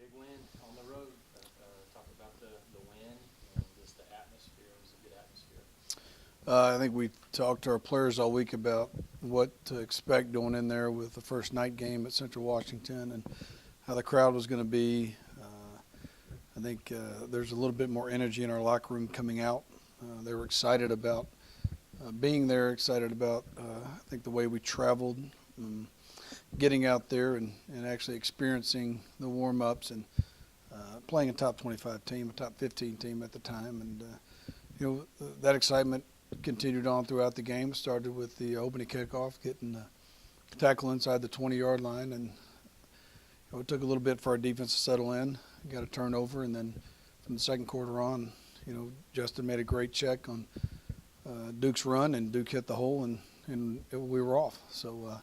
big win on the road. Talk about the win and just the atmosphere. It was a good atmosphere. I think we talked to our players all week about what to expect going in there with the first night game at Central Washington and how the crowd was going to be. I think there's a little bit more energy in our locker room coming out. They were excited about being there, excited about, I think, the way we traveled, getting out there and actually experiencing the warm-ups and playing a top 25 team, a top 15 team at the time. And, that excitement continued on throughout the game. Started with the opening kickoff, getting the tackle inside the 20-yard line, and it took a little bit for our defense to settle in. Got a turnover, and then from the second quarter on, Justin made a great check on Duke's run, and Duke hit the hole, and we were off. So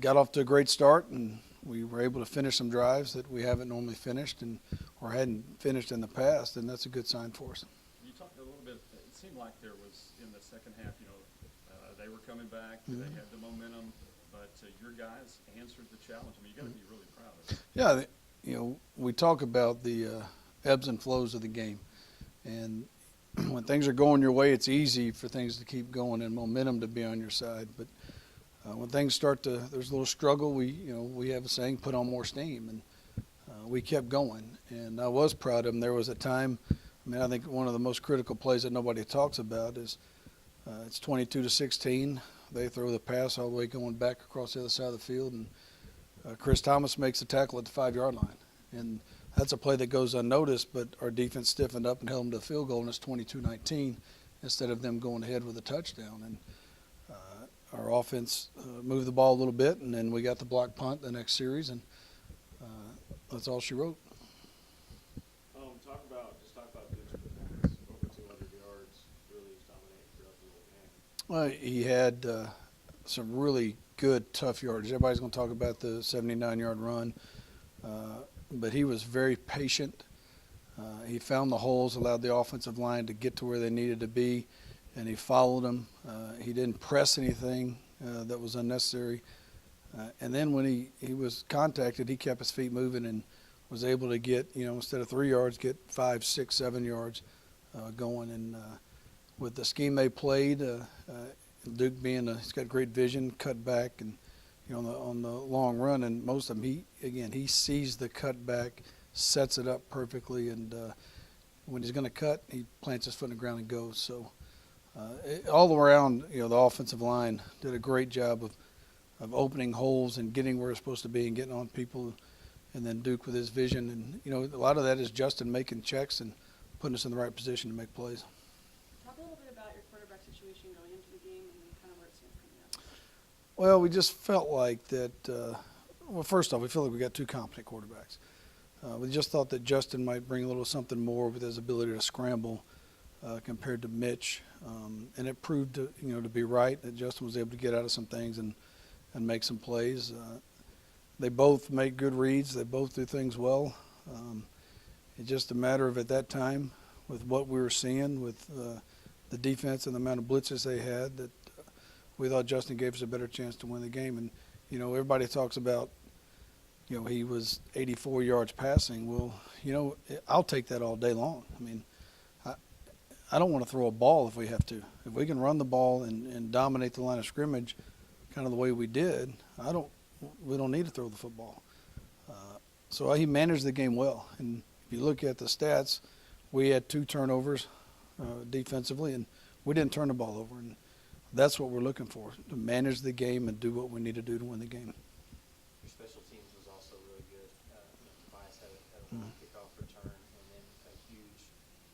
got off to a great start, and we were able to finish some drives that we haven't normally finished or hadn't finished in the past, and that's a good sign for us. You talked a little bit. It seemed like there was in the second half. They were coming back. Mm-hmm. They had the momentum, but your guys answered the challenge. I mean, you got to be really proud of it. Yeah, we talk about the ebbs and flows of the game, and when things are going your way, it's easy for things to keep going and momentum to be on your side. But when things start to, there's a little struggle. We have a saying, put on more steam, and we kept going. And I was proud of them. There was a time. I think one of the most critical plays that nobody talks about is it's 22-16. They throw the pass all the way going back across the other side of the field, and Chris Thomas makes the tackle at the 5-yard line. And that's a play that goes unnoticed, but our defense stiffened up and held them to a field goal, and it's 22-19 instead of them going ahead with a touchdown. And our offense moved the ball a little bit, and then we got the block punt the next series, and that's all she wrote. Talk about Duke's performance. Over 200 yards, really was dominating throughout the whole game. Well, he had some really good, tough yardage. Everybody's going to talk about the 79-yard run, but he was very patient. He found the holes, allowed the offensive line to get to where they needed to be, and he followed them. He didn't press anything that was unnecessary. And then when he was contacted, he kept his feet moving and was able to get, instead of 3 yards, get 5, 6, 7 yards going. And with the scheme they played, Duke he's got great vision, cut back, and on the long run, and most of them, he sees the cut back, sets it up perfectly, and when he's going to cut, he plants his foot in the ground and goes. So all around, the offensive line did a great job of opening holes and getting where it's supposed to be and getting on people, and then Duke with his vision. And, a lot of that is Justin making checks and putting us in the right position to make plays. Talk a little bit about your quarterback situation going into the game and kind of where it stands coming up. Well, we just felt like that, first off, we feel like we got two competent quarterbacks. We just thought that Justin might bring a little something more with his ability to scramble compared to Mitch. And it proved to be right, that Justin was able to get out of some things and make some plays. They both make good reads. They both do things well. It's just a matter of, at that time, with what we were seeing with the defense and the amount of blitzes they had, that we thought Justin gave us a better chance to win the game. And, everybody talks about, he was 84 yards passing. Well, I'll take that all day long. I mean, I don't want to throw a ball if we have to. If we can run the ball and dominate the line of scrimmage kind of the way we did, we don't need to throw the football. So he managed the game well. And if you look at the stats, we had 2 turnovers defensively, and we didn't turn the ball over. And that's what we're looking for, to manage the game and do what we need to do to win the game. Your special teams was also really good. Tobias had a kickoff return, and then a huge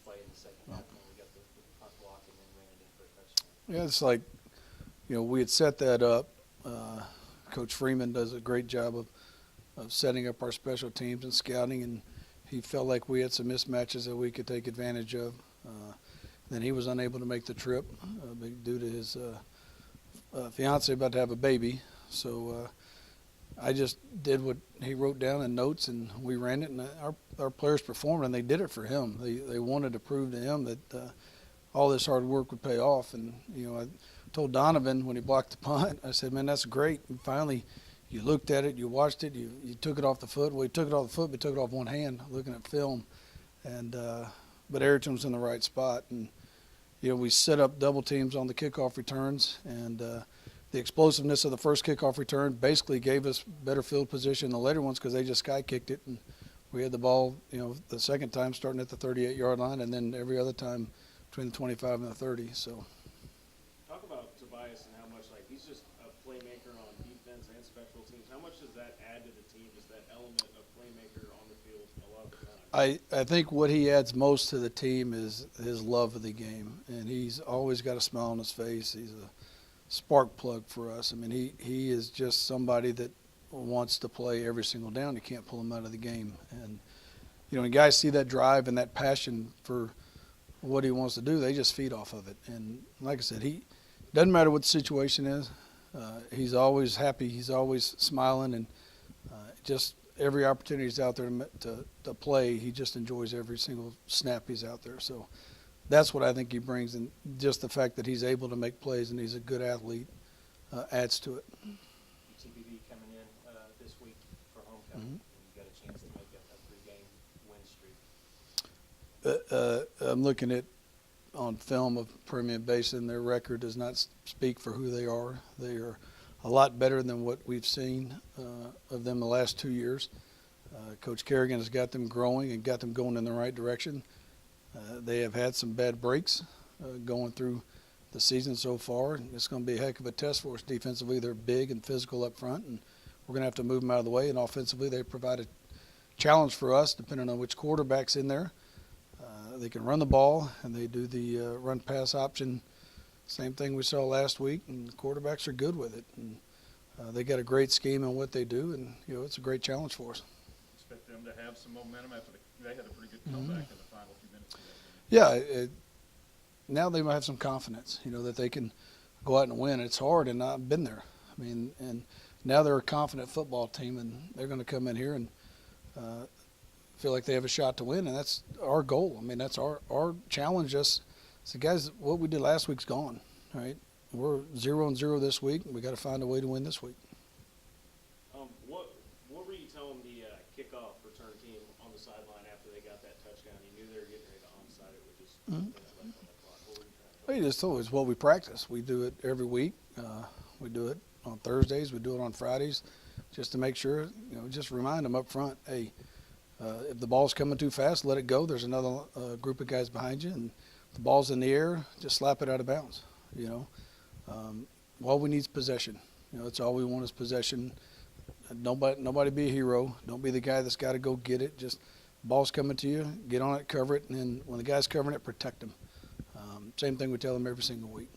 play in the second half when we got the punt block and then ran it in for a touchdown. Yeah, it's like, we had set that up. Coach Freeman does a great job of setting up our special teams and scouting, and he felt like we had some mismatches that we could take advantage of. Then he was unable to make the trip due to his fiance about to have a baby. So I just did what he wrote down in notes, and we ran it, and our players performed, and they did it for him. They wanted to prove to him that all this hard work would pay off. And I told Donovan when he blocked the punt, I said, man, that's great. And finally, you looked at it, you watched it, you took it off the foot. Well, he took it off the foot, but he took it off one hand, looking at film. And but Ayrton was in the right spot, and we set up double teams on the kickoff returns, and the explosiveness of the first kickoff return basically gave us better field position than the later ones because they just sky kicked it, and we had the ball, the second time starting at the 38-yard line, and then every other time between the 25 and the 30. So. Talk about Tobias and how much, he's just a playmaker on defense and special teams. How much does that add to the team, just that element of playmaker on the field a lot of the time? I think what he adds most to the team is his love of the game, and he's always got a smile on his face. He's a spark plug for us. I mean, he is just somebody that wants to play every single down. You can't pull him out of the game. And, when guys see that drive and that passion for what he wants to do, they just feed off of it. And like I said, he doesn't matter what the situation is. He's always happy. He's always smiling, and just every opportunity he's out there to play, he just enjoys every single snap he's out there. So that's what I think he brings, and just the fact that he's able to make plays and he's a good athlete adds to it. UTPB coming in this week for homecoming. You got a chance to make a 3-game win streak. I'm looking at on film of Permian Basin. Their record does not speak for who they are. They are a lot better than what we've seen of them the last 2 years. Coach Kerrigan has got them growing and got them going in the right direction. They have had some bad breaks going through the season so far. It's going to be a heck of a test for us defensively. They're big and physical up front, and we're going to have to move them out of the way. And offensively, they provide a challenge for us depending on which quarterback's in there. They can run the ball, and they do the run-pass option. Same thing we saw last week, and the quarterbacks are good with it. And they got a great scheme in what they do, and it's a great challenge for us. Expect them to have some momentum after they had a pretty good comeback in the final few minutes of that game. Yeah, now they might have some confidence, that they can go out and win. It's hard, and I've been there. I mean, and now they're a confident football team, and they're going to come in here and feel like they have a shot to win, and that's our goal. I mean, that's our challenge. So, guys, what we did last week's gone, right? We're 0-0 this week. We got to find a way to win this week. What were you telling the kickoff return team on the sideline after they got that touchdown? You knew they were getting ready to onside it with just a minute left on the clock. What were you trying to tell them? Just told us what we practice. We do it every week. We do it on Thursdays. We do it on Fridays, just to make sure. Just remind them up front, hey. If the ball's coming too fast, let it go. There's another group of guys behind you, and if the ball's in the air, just slap it out of bounds. All we need is possession. It's all we want is possession. Nobody be a hero. Don't be the guy that's got to go get it. Just ball's coming to you, get on it, cover it, and then when the guy's covering it, protect him. Same thing we tell them every single week.